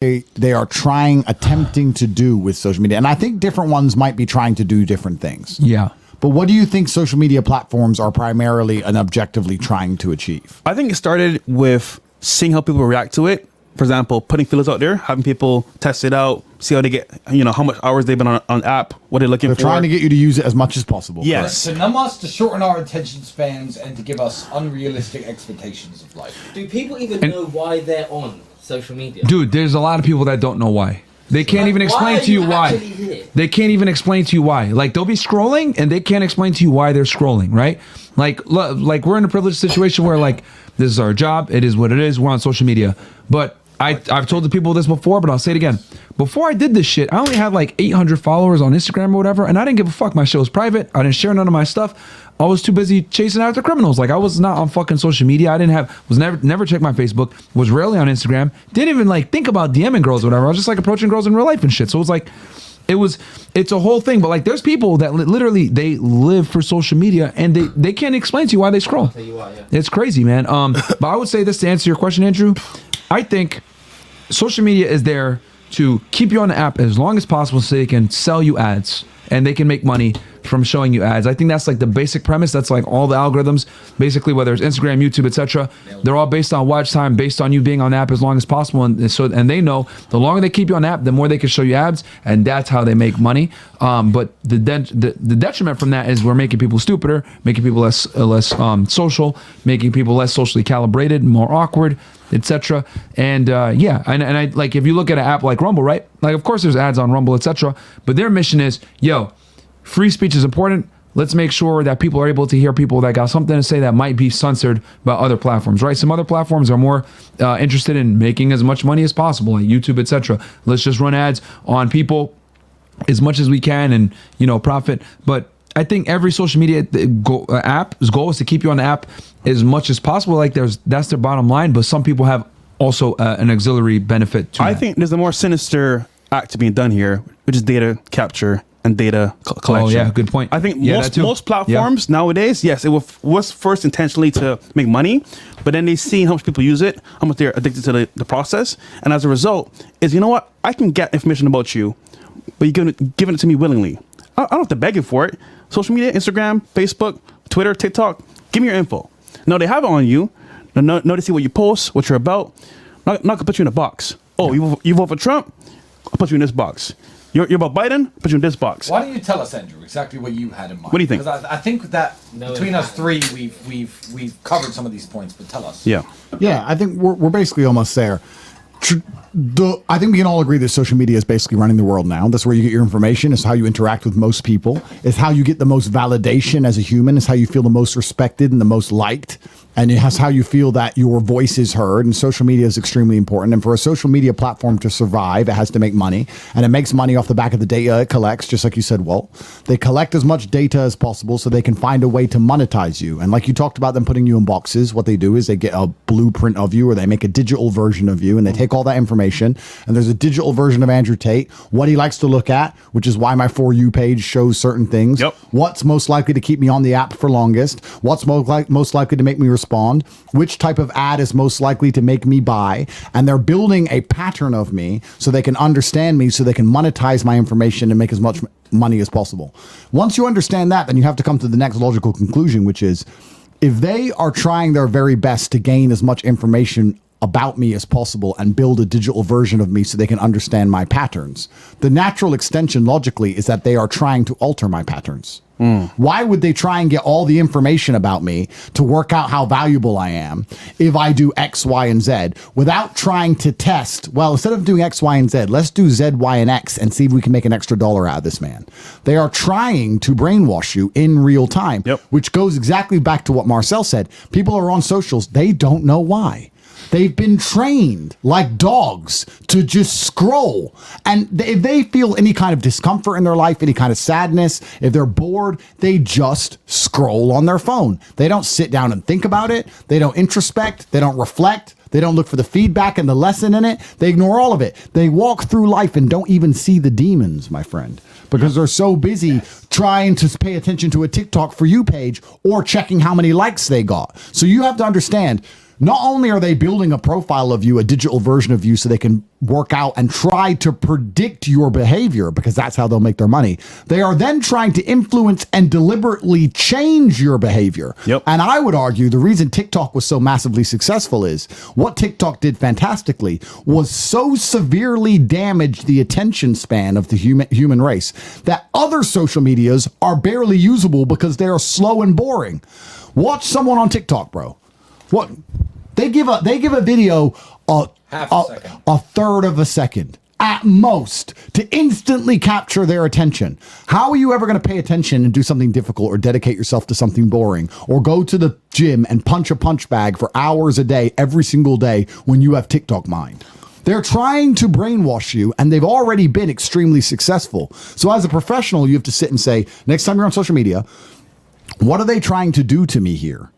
they are attempting to do with social media. And I think different ones might be trying to do different things. Yeah. But what do you think social media platforms are primarily and objectively trying to achieve? I think it started with seeing how people react to it. For example, putting feelers out there, having people test it out, see how they get, how much hours they've been on app, what they're looking for. They're trying to get you to use it as much as possible. Yes. To numb us, to shorten our attention spans, and to give us unrealistic expectations of life. Do people even know why they're on social media? Dude, there's a lot of people that don't know why. They can't even explain to you why. They can't even explain to you why. Like, they'll be scrolling and they can't explain to you why they're scrolling, right? Like we're in a privileged situation where, like, this is our job. It is what it is. We're on social media. But I've told the people this before, but I'll say it again. Before I did this shit, I only had like 800 followers on Instagram or whatever, and I didn't give a fuck. My show was private. I didn't share none of my stuff. I was too busy chasing after criminals. Like, I was not on fucking social media. I never checked my Facebook, was rarely on Instagram, didn't even like think about DMing girls or whatever. I was just like approaching girls in real life and shit. So it's a whole thing. But like, there's people that literally, they live for social media and they can't explain to you why they scroll. I'll tell you why, yeah. It's crazy, man. But I would say this to answer your question, Andrew. I think social media is there to keep you on the app as long as possible so they can sell you ads and they can make money from showing you ads. I think that's like the basic premise. That's like all the algorithms, basically, whether it's Instagram, YouTube, etc. They're all based on watch time, based on you being on the app as long as possible. And they know the longer they keep you on the app, the more they can show you ads, and that's how they make money. But the detriment from that is we're making people stupider, making people less social, making people less socially calibrated, more awkward, etc. And and I like, if you look at an app like Rumble, right? Like, of course there's ads on Rumble, etc. But their mission is, free speech is important. Let's make sure that people are able to hear people that got something to say that might be censored by other platforms, right? Some other platforms are more interested in making as much money as possible, like YouTube, etc. Let's just run ads on people as much as we can and, profit. But I think every social media app's goal is to keep you on the app as much as possible. Like, that's their bottom line. But some people have also an auxiliary benefit to I that. think there's a more sinister act being done here, which is data capture and data collection. Oh yeah, good point. I think Yeah, most platforms nowadays, yes, it was first intentionally to make money, but then they see how much people use it, how much they're addicted to the process, and as a result, is, you know what, I can get information about you, but you're giving it to me willingly. I don't have to beg you for it. Social media, Instagram, Facebook, Twitter, TikTok, give me your info. Now they have it on you. Now they see what you post, what you're about. Not gonna put you in a box. Oh, you vote for Trump? I'll put you in this box. You're about Biden? Put you in this box. Why don't you tell us, Andrew, exactly what you had in mind? What do you think? Because I think that between us three, we've covered some of these points. But tell us. Yeah, I think we're basically almost there. I think we can all agree that social media is basically running the world now. That's where you get your information. It's how you interact with most people. It's how you get the most validation as a human. It's how you feel the most respected and the most liked. And it's how you feel that your voice is heard. And social media is extremely important. And for a social media platform to survive, it has to make money. And it makes money off the back of the data it collects, just like you said, Walt. They collect as much data as possible so they can find a way to monetize you. And like you talked about them putting you in boxes, what they do is they get a blueprint of you, or they make a digital version of you, and they take all that information. And there's a digital version of Andrew Tate, what he likes to look at, which is why my For You page shows certain things. Yep. What's most likely to keep me on the app for longest? What's most likely to make me respond? Which type of ad is most likely to make me buy? And they're building a pattern of me so they can understand me, so they can monetize my information and make as much money as possible. Once you understand that, then you have to come to the next logical conclusion, which is, if they are trying their very best to gain as much information about me as possible and build a digital version of me so they can understand my patterns, the natural extension logically is that they are trying to alter my patterns. Why would they try and get all the information about me to work out how valuable I am if I do X, Y, and Z without trying to test, well, instead of doing X, Y, and Z, let's do Z, Y, and X and see if we can make an extra dollar out of this man. They are trying to brainwash you in real time, which goes exactly back to what Marcel said. People are on socials. They don't know why. They've been trained like dogs to just scroll. And if they feel any kind of discomfort in their life, any kind of sadness, if they're bored, they just scroll on their phone. They don't sit down and think about it. They don't introspect. They don't reflect. They don't look for the feedback and the lesson in it. They ignore all of it. They walk through life and don't even see the demons, my friend, because they're so busy trying to pay attention to a TikTok For You page or checking how many likes they got. So you have to understand, not only are they building a profile of you, a digital version of you, so they can work out and try to predict your behavior, because that's how they'll make their money. They are then trying to influence and deliberately change your behavior. Yep. And I would argue the reason TikTok was so massively successful is what TikTok did fantastically was so severely damaged the attention span of the human race that other social medias are barely usable because they are slow and boring. Watch someone on TikTok, bro. What they give a video Half a second. a third of a second at most to instantly capture their attention. How are you ever going to pay attention and do something difficult or dedicate yourself to something boring or go to the gym and punch a punch bag for hours a day every single day when you have TikTok mind? They're trying to brainwash you, and they've already been extremely successful. So as a professional, you have to sit and say, next time you're on social media, what are they trying to do to me here?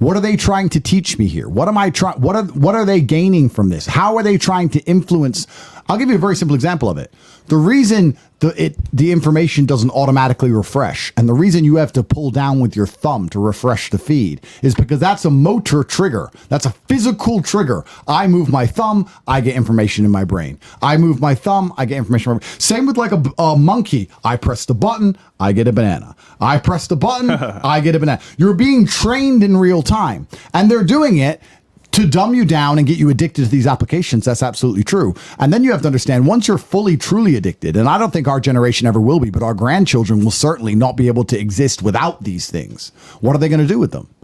What are they trying to teach me here? What am I trying? What are they gaining from this? How are they trying to influence? I'll give you a very simple example of it. The reason the information doesn't automatically refresh, and the reason you have to pull down with your thumb to refresh the feed, is because that's a motor trigger. That's a physical trigger. I move my thumb, I get information in my brain. I move my thumb, I get information in my brain. Same with like a monkey. I press the button, I get a banana. I press the button, I get a banana. You're being trained in real time, and they're doing it to dumb you down and get you addicted to these applications. That's absolutely true. And then you have to understand, once you're fully, truly addicted, and I don't think our generation ever will be, but our grandchildren will certainly not be able to exist without these things. What are they going to do with them?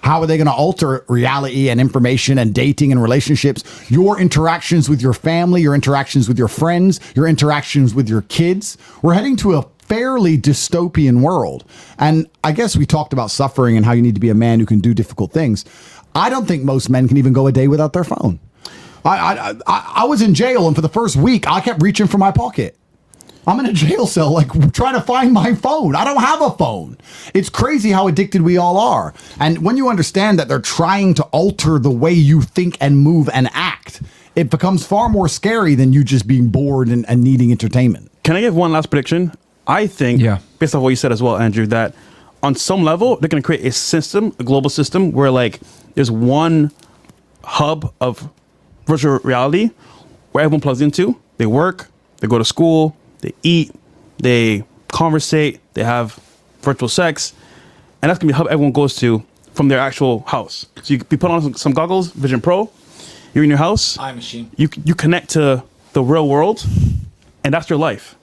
How are they going to alter reality and information and dating and relationships, your interactions with your family, your interactions with your friends, your interactions with your kids? We're heading to a fairly dystopian world. And I guess we talked about suffering and how you need to be a man who can do difficult things. I don't think most men can even go a day without their phone. I was in jail, and for the first week, I kept reaching for my pocket. I'm in a jail cell, like trying to find my phone. I don't have a phone. It's crazy how addicted we all are. And when you understand that they're trying to alter the way you think and move and act, it becomes far more scary than you just being bored and needing entertainment. Can I give one last prediction? I think, based on what you said as well, Andrew, that on some level, they're going to create a system, a global system, where like there's one hub of virtual reality where everyone plugs into. They work, they go to school, they eat, they conversate, they have virtual sex, and that's going to be the hub everyone goes to from their actual house. So you put on some goggles, Vision Pro, you're in your house, iMachine. You connect to the real world, and that's your life.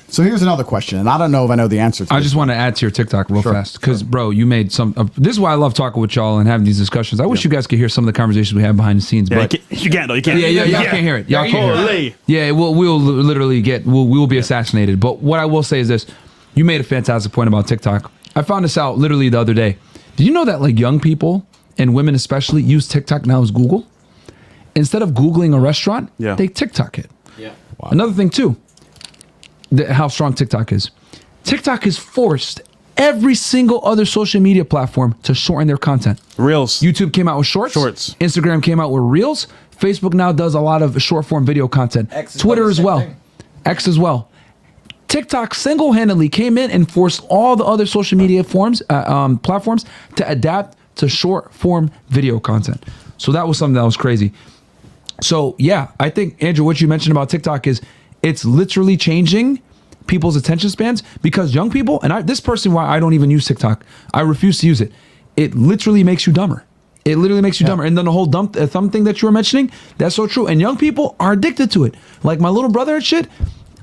So here's another question, and I don't know if I know the answer to I this. just want to add to your TikTok real fast because, bro, you made some. This is why I love talking with y'all and having these discussions. I wish you guys could hear some of the conversations we have behind the scenes. Yeah, but you can't though. You can't. Yeah, y'all can't hear it. Y'all can't hear it. Yeah, we'll literally we will be assassinated. But what I will say is this: you made a fantastic point about TikTok. I found this out literally the other day. Did you know that like young people and women especially use TikTok now as Google? Instead of Googling a restaurant, they TikTok it. Yeah. Wow. Another thing too. How strong TikTok is. TikTok has forced every single other social media platform to shorten their content. Reels. YouTube came out with shorts. Instagram came out with Reels. Facebook now does a lot of short form video content. Twitter as well. X as well. TikTok single-handedly came in and forced all the other social media platforms to adapt to short form video content. So that was something that was crazy. So yeah, I think, Andrew, what you mentioned about TikTok is it's literally changing people's attention spans because young people, and this person, why I don't even use TikTok, I refuse to use it. It literally makes you dumber. It literally makes you dumber. And then the whole thumb thing that you were mentioning, that's so true. And young people are addicted to it. Like my little brother and shit,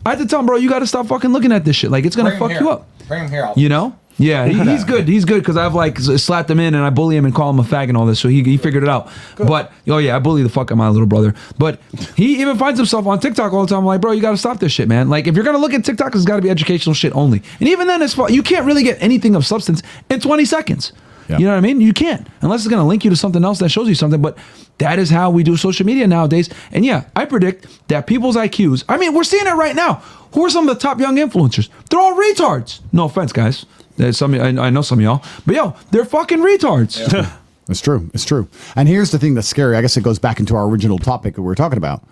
I had to tell him, bro, you got to stop fucking looking at this shit. Like it's going to fuck you up. Bring him here. You know? Yeah, he's good. He's good because I've like slapped him in and I bully him and call him a fag and all this. So he figured it out. Good. But I bully the fuck out of my little brother. But he even finds himself on TikTok all the time. I'm like, bro, you got to stop this shit, man. Like if you're gonna look at TikTok, it's got to be educational shit only. And even then, you can't really get anything of substance in 20 seconds. Yeah. You know what I mean? You can't unless it's gonna link you to something else that shows you something. But that is how we do social media nowadays. And yeah, I predict that people's IQs. I mean, we're seeing it right now. Who are some of the top young influencers? They're all retards. No offense, guys. I know some of y'all, but they're fucking retards. Yeah. It's true. It's true. And here's the thing that's scary. I guess it goes back into our original topic that we were talking about.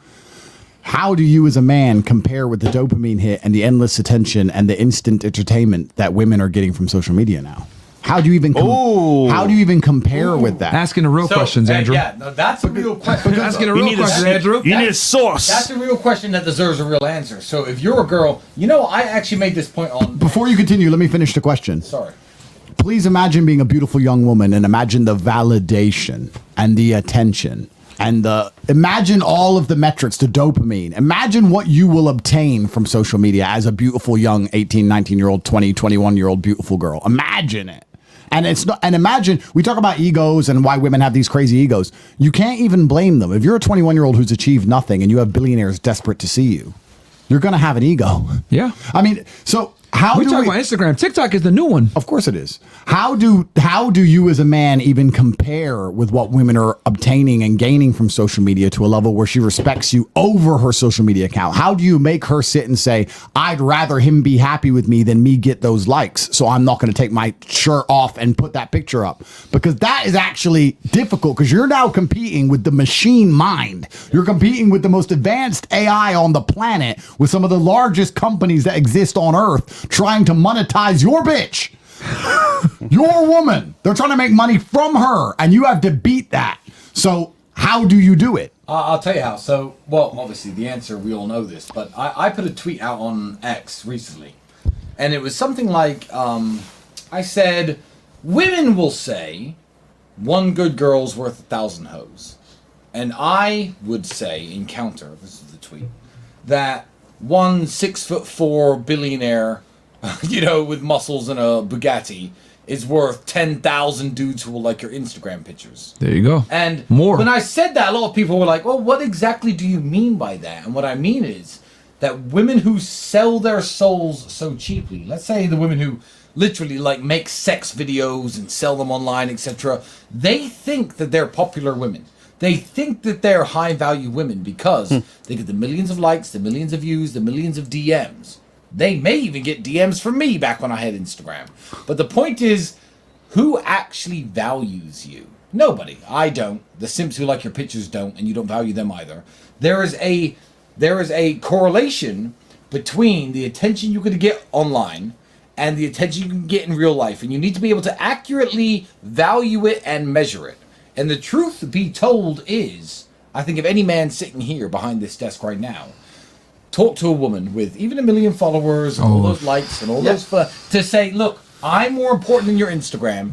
How do you as a man compare with the dopamine hit and the endless attention and the instant entertainment that women are getting from social media now? How do you even compare with that? Asking the real questions, Andrew. Yeah, no, that's a real question. Asking the You real need questions, a, Andrew. you need a source. That's a real question that deserves a real answer. So if you're a girl, I actually made this point on. Before you continue, let me finish the question. Sorry. Please imagine being a beautiful young woman and imagine the validation and the attention and imagine all of the metrics, the dopamine. Imagine what you will obtain from social media as a beautiful young 18, 19-year-old, 20, 21-year-old beautiful girl. Imagine it. And it's not, and imagine, we talk about egos and why women have these crazy egos. You can't even blame them. If you're a 21-year-old who's achieved nothing and you have billionaires desperate to see you, you're going to have an ego. Yeah. I mean, so how We do talk we... about Instagram. TikTok is the new one. Of course it is. How do you as a man even compare with what women are obtaining and gaining from social media to a level where she respects you over her social media account? How do you make her sit and say, I'd rather him be happy with me than me get those likes, so I'm not going to take my shirt off and put that picture up? Because that is actually difficult, because you're now competing with the machine mind. You're competing with the most advanced AI on the planet, with some of the largest companies that exist on Earth, trying to monetize your bitch. Your woman. They're trying to make money from her, and you have to beat that. So how do you do it? I'll tell you how. So, well, obviously the answer, we all know this, but I put a tweet out on X recently, and it was something like, I said, women will say, one good girl's worth 1,000 hoes. And I would say, in counter, this is the tweet, that one 6'4" billionaire, with muscles and a Bugatti, is worth 10,000 dudes who will like your Instagram pictures. There you go. And more. When I said that, a lot of people were like, well, what exactly do you mean by that? And what I mean is that women who sell their souls so cheaply, let's say the women who literally make sex videos and sell them online, etc., they think that they're popular women. They think that they're high value women because they get the millions of likes, the millions of views, the millions of DMs. They may even get DMs from me back when I had Instagram. But the point is, who actually values you? Nobody. I don't. The simps who like your pictures don't, and you don't value them either. There is a correlation between the attention you could get online and the attention you can get in real life. And you need to be able to accurately value it and measure it. And the truth be told is, I think if any man sitting here behind this desk right now, talk to a woman with even 1 million followers and all those likes and all those to say, look, I'm more important than your Instagram,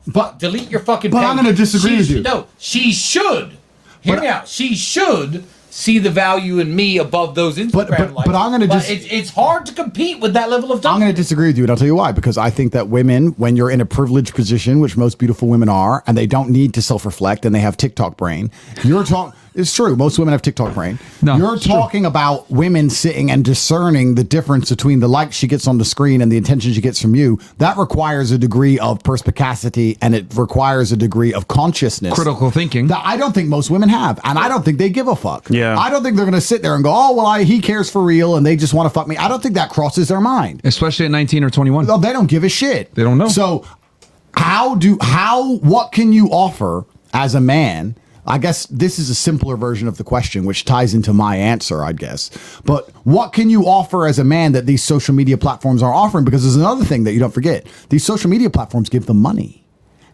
but delete your fucking page. But I'm going to disagree with you. No, she should. Hear me out. She should see the value in me above those Instagram likes. But I'm going to it's hard to compete with that level of. I'm going to disagree with you, and I'll tell you why. Because I think that women, when you're in a privileged position, which most beautiful women are, and they don't need to self-reflect, and they have TikTok brain, you're talking. It's true. Most women have TikTok brain. No, you're talking about women sitting and discerning the difference between the likes she gets on the screen and the attention she gets from you. That requires a degree of perspicacity, and it requires a degree of consciousness. Critical thinking. That I don't think most women have, and I don't think they give a fuck. Yeah. I don't think they're going to sit there and go, oh, well, he cares for real, and they just want to fuck me. I don't think that crosses their mind. Especially at 19 or 21. No, they don't give a shit. They don't know. So what can you offer as a man? I guess this is a simpler version of the question, which ties into my answer, I guess. But what can you offer as a man that these social media platforms are offering? Because there's another thing that you don't forget. These social media platforms give them money.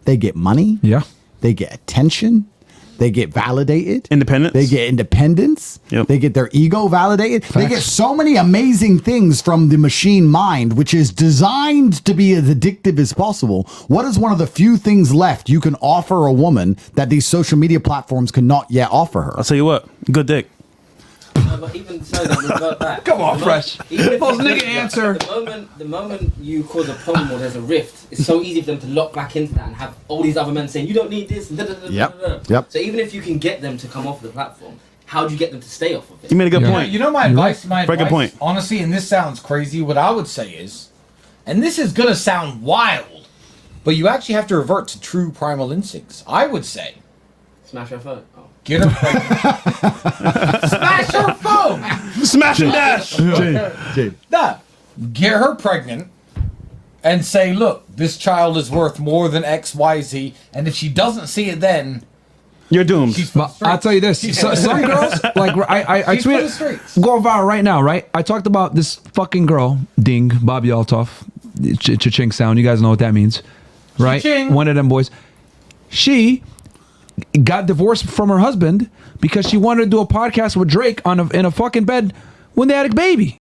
They get money. Yeah. They get attention. They get validated. Independence. They get independence. Yep. They get their ego validated. Facts. They get so many amazing things from the machine mind, which is designed to be as addictive as possible. What is one of the few things left you can offer a woman that these social media platforms cannot yet offer her? I'll tell you what, good dick. No, but even so, then revert back. Come on, The Fresh. even if Most you- nigga answer. The moment you cause a problem or there's a rift, it's so easy for them to lock back into that and have all these other men saying, you don't need this. Da, da, da, Yep, da, da. yep. So even if you can get them to come off the platform, how do you get them to stay off of it? You made a good Yeah. point. You know my advice? My Very good advice, point. honestly, and this sounds crazy, what I would say is, and this is going to sound wild, but you actually have to revert to true primal instincts. I would say, Smash your phone. Oh. get her pregnant. Smash her phone! Smash and dash. Nah, get her pregnant and say, look, this child is worth more than X, Y, Z, and if she doesn't see it then, You're doomed. she's for the But I'll tell you this: some girls, like I She's for the tweeted, streets. going viral right now, right? I talked about this fucking girl, Ding, Bobby Altoff, Cha-ching sound. You guys know what that means. right? Cha-ching. One of them boys. She got divorced from her husband because she wanted to do a podcast with Drake in a fucking bed when they had a baby.